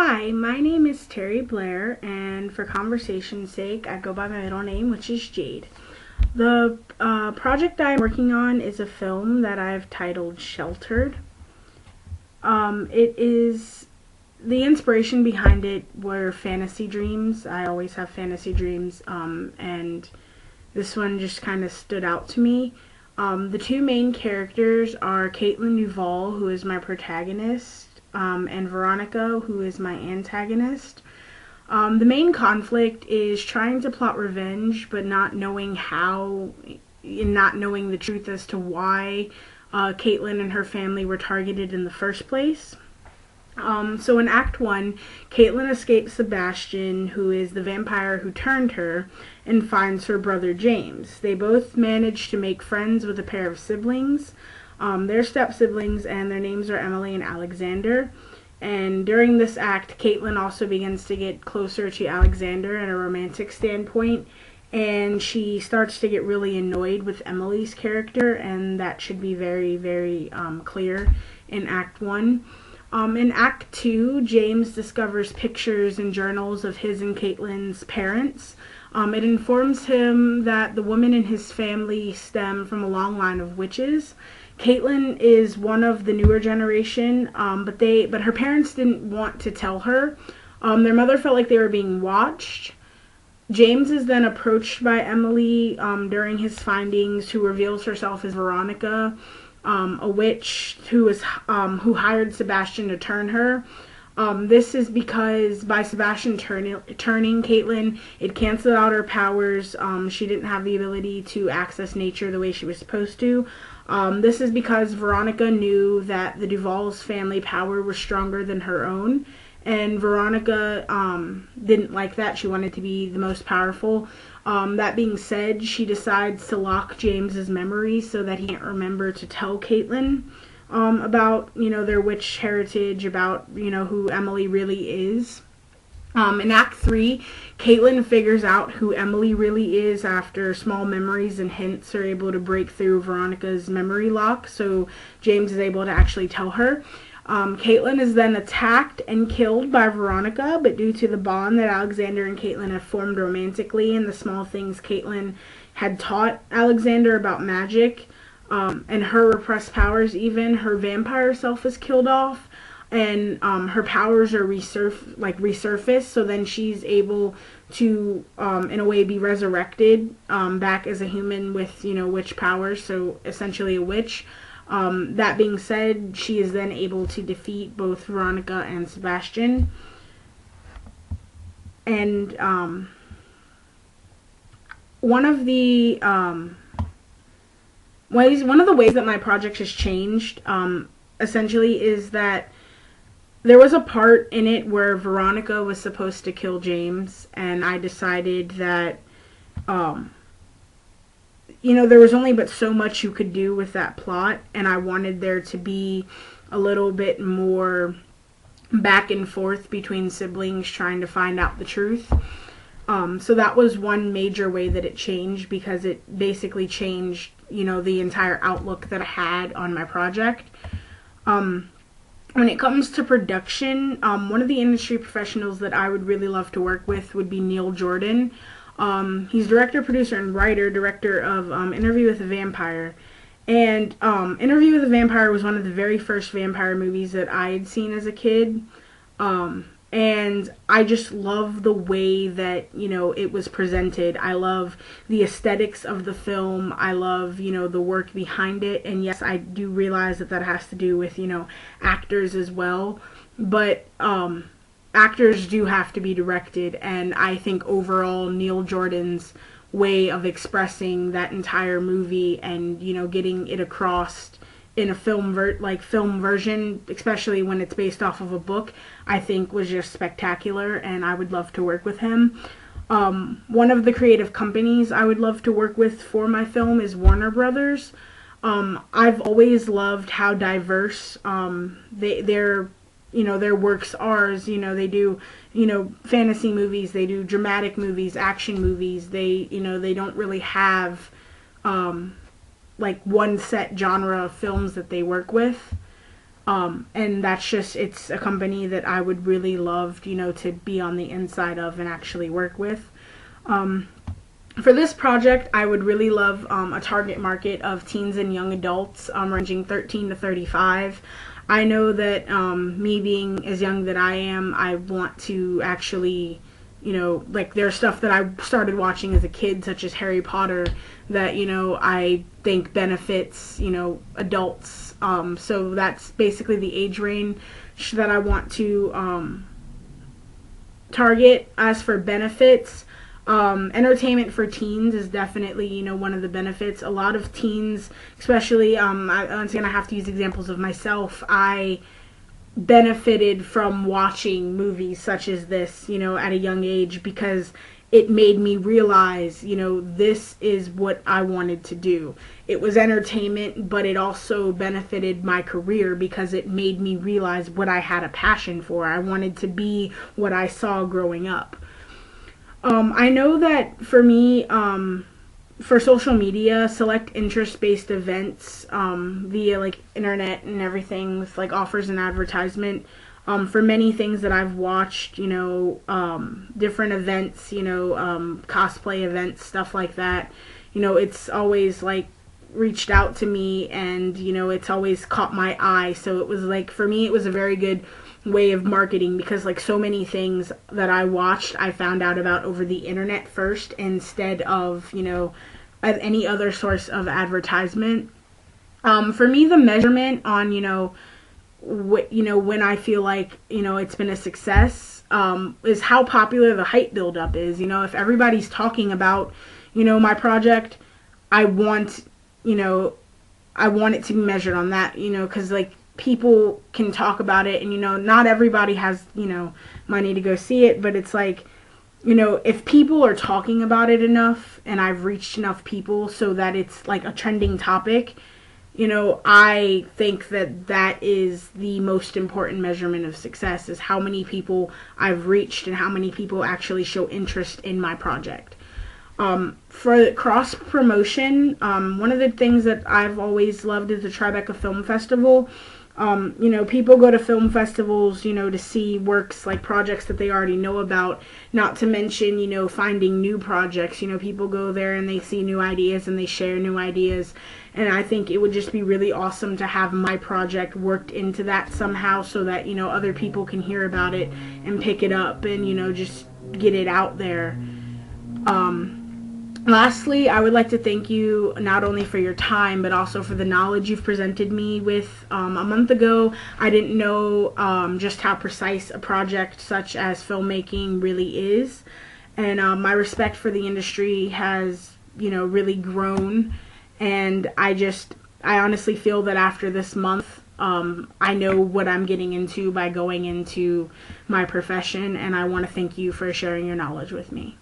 Hi, my name is Terry Blair, and for conversation's sake, I go by my middle name, which is Jade. The project I'm working on is a film that I've titled Sheltered. It is the inspiration behind it were fantasy dreams. I always have fantasy dreams, and this one just kind of stood out to me. The two main characters are Caitlin Duvall, who is my protagonist, and Veronica, who is my antagonist. The main conflict is trying to plot revenge, but not knowing how, and not knowing the truth as to why Caitlin and her family were targeted in the first place. So in Act 1, Caitlin escapes Sebastian, who is the vampire who turned her, and finds her brother James. They both manage to make friends with a pair of siblings. They're step-siblings, and their names are Emily and Alexander. And during this act, Caitlin also begins to get closer to Alexander in a romantic standpoint, and she starts to get really annoyed with Emily's character, and that should be very, very clear in Act 1. In Act 2, James discovers pictures and journals of his and Caitlin's parents. It informs him that the women in his family stem from a long line of witches. Caitlin is one of the newer generation, but her parents didn't want to tell her. Their mother felt like they were being watched. James is then approached by Emily during his findings, who reveals herself as Veronica, a witch who hired Sebastian to turn her. This is because by Sebastian turning Caitlin, it canceled out her powers. She didn't have the ability to access nature the way she was supposed to. This is because Veronica knew that the Duvall's family power was stronger than her own, and Veronica didn't like that. She wanted to be the most powerful. That being said, she decides to lock James's memory so that he can't remember to tell Caitlin about, their witch heritage, about, who Emily really is. In Act 3, Caitlin figures out who Emily really is after small memories and hints are able to break through Veronica's memory lock, so James is able to actually tell her. Caitlin is then attacked and killed by Veronica, but due to the bond that Alexander and Caitlin have formed romantically and the small things Caitlin had taught Alexander about magic, and her repressed powers even, her vampire self is killed off, and her powers are resurfaced, so then she's able to, in a way, be resurrected back as a human with, witch powers, so essentially a witch. That being said, she is then able to defeat both Veronica and Sebastian. And one of the ways that my project has changed, essentially, is that there was a part in it where Veronica was supposed to kill James, and I decided that, there was only but so much you could do with that plot, and I wanted there to be a little bit more back and forth between siblings trying to find out the truth. So that was one major way that it changed, because it basically changed, the entire outlook that I had on my project. When it comes to production, one of the industry professionals that I would really love to work with would be Neil Jordan. He's director, producer, and writer, director of Interview with a Vampire. And Interview with a Vampire was one of the very first vampire movies that I had seen as a kid. And I just love the way that, it was presented. I love the aesthetics of the film. I love, the work behind it. And yes, I do realize that has to do with, actors as well. But actors do have to be directed. And I think overall Neil Jordan's way of expressing that entire movie and, getting it across in a film version, especially when it's based off of a book, I think was just spectacular, and I would love to work with him. One of the creative companies I would love to work with for my film is Warner Brothers. I've always loved how diverse their works are. They do, fantasy movies, they do dramatic movies, action movies. They don't really have one set genre of films that they work with. And that's just, it's a company that I would really love, to be on the inside of and actually work with. For this project, I would really love a target market of teens and young adults, ranging 13 to 35. I know that me being as young that I am, I want to actually, like, there's stuff that I started watching as a kid, such as Harry Potter, that, I think benefits, adults. So that's basically the age range that I want to target. As for benefits, entertainment for teens is definitely, one of the benefits. A lot of teens, especially, once again, I have to use examples of myself. I benefited from watching movies such as this, at a young age, because it made me realize, this is what I wanted to do. It was entertainment, but it also benefited my career because it made me realize what I had a passion for. I wanted to be what I saw growing up. I know that for me, for social media, select interest-based events via like internet and everything with like offers and advertisement. For many things that I've watched, different events, cosplay events, stuff like that, it's always like reached out to me, and it's always caught my eye. So it was like, for me, it was a very good way of marketing, because like so many things that I watched, I found out about over the internet first, instead of any other source of advertisement. For me, the measurement on when I feel like it's been a success is how popular the hype buildup is. If everybody's talking about my project, I want it to be measured on that, because like people can talk about it, and not everybody has money to go see it, but it's like, if people are talking about it enough, and I've reached enough people so that it's like a trending topic, I think that is the most important measurement of success, is how many people I've reached and how many people actually show interest in my project. For cross promotion, one of the things that I've always loved is the Tribeca Film Festival. People go to film festivals, to see works, like projects that they already know about, not to mention, finding new projects. People go there and they see new ideas and they share new ideas. And I think it would just be really awesome to have my project worked into that somehow, so that, other people can hear about it and pick it up and, just get it out there. Lastly, I would like to thank you not only for your time, but also for the knowledge you've presented me with. A month ago, I didn't know just how precise a project such as filmmaking really is. And my respect for the industry has, really grown. And I honestly feel that after this month, I know what I'm getting into by going into my profession. And I want to thank you for sharing your knowledge with me.